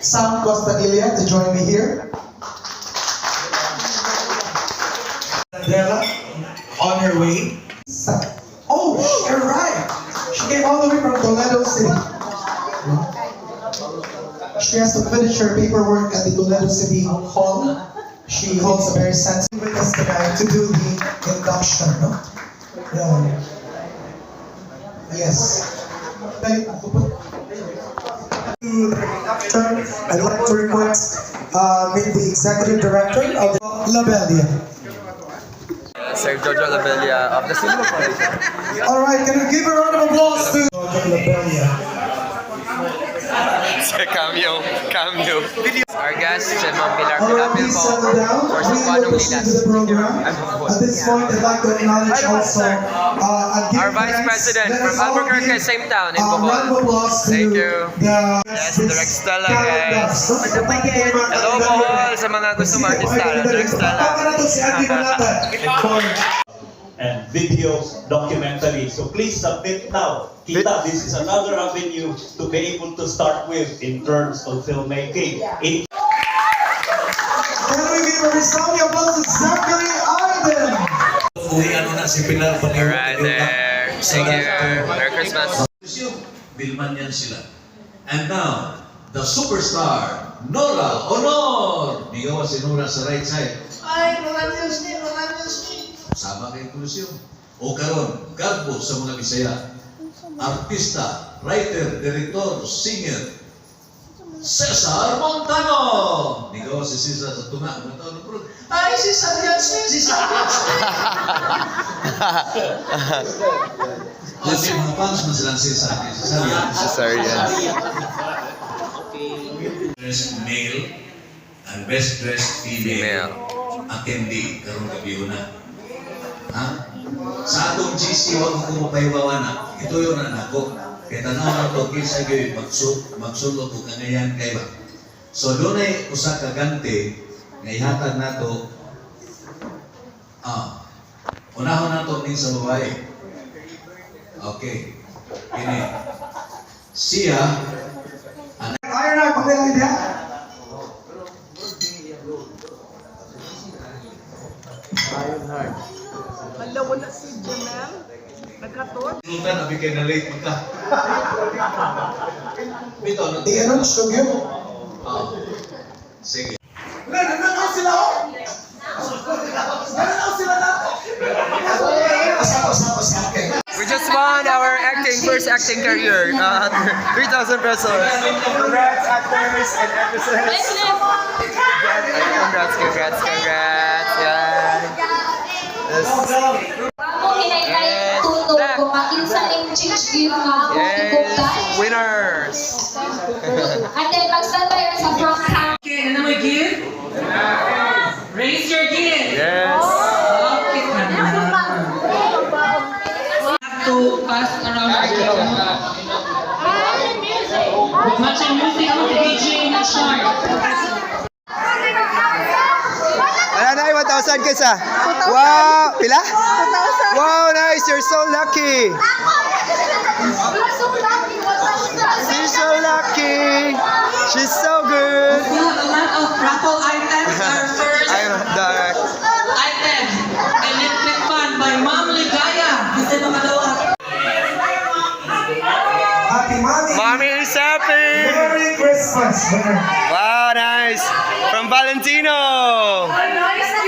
Sam Costadilla to join me here. Adela, on her way. Oh, you're right. She came all the way from Toledo City. She has to finish her paperwork at the Toledo City Hall. She holds a very sensitive with us tonight to do the induction, no? Yeah. Yes. I'd like to request meet the executive director of Labelia. Sir Jojo Labelia of the Cinema Foundation. Alright, can you give a round of applause to Jojo Labelia? Cameo. Our guest, Ma'am Pilar Alright, please settle down. for We will proceed to the program. At this point, I'd like to acknowledge also our Vice President from Albuquerque, same town in Bohol. Thank you. Yes, Direk Stella, guys. Hello, Bohol, sa mga gusto mag-artista. Direk Stella. And video documentary. So please submit now. Kita, this is another avenue to be able to start with in terms of filmmaking. Can we give a resounding applause to Zachary Arden? Right there. Thank you. Merry Christmas. Bilman yan sila. And now, the superstar, Nora Honor. Bigawa si Nora sa right side. Ay, Rolanios ni. Sama kay Kulusyon. O karon, garbo sa mga Bisaya. Artista, writer, director, singer, Cesar Montano. Bigawa si Cesar sa tunga. Ay, si Cesar Kasi mga fans mo silang Cesar. Cesar, yes. Dressed male and best dressed female. Attendee karong gabi na. Ha? Sa atong GC wag ko mapaywawa na. Ito yun na nako. Kaya tanaw na to kinsa gyud magsulot og kanayan kay ba. So dunay usa ka gante nga ihatag nato. Unahon nato ning sa babae. Okay. Ini. Siya Iron Eye, pagkailan niya? Hala, wala si Jamel. Nagkatot. Sultan, abi kay na late ka. Bito, no? I-announce yun. Sige. Nananaw sila ako! Nananaw sila na! We just won our first acting career. 3,000 pesos. Congrats, actors and actresses! Congrats. Yeah. Yes. Winners. And then mag-stand tayo sa front hand. Okay, ano may gift? Raise your gift. Yes. Okay, have to pass around our gift. With matching music, DJ na sharp. Ano na, 1,000 kesa? Wow! Pila? 2,000. Wow, nice! You're so lucky! She's so lucky! She's so good! We have a lot of raffle items. Our first item, electric fan by Ma'am Ligaya. Kasi makalawa. Happy Mommy! Mommy is happy! Merry Christmas! Wow, nice! From Valentino! Nice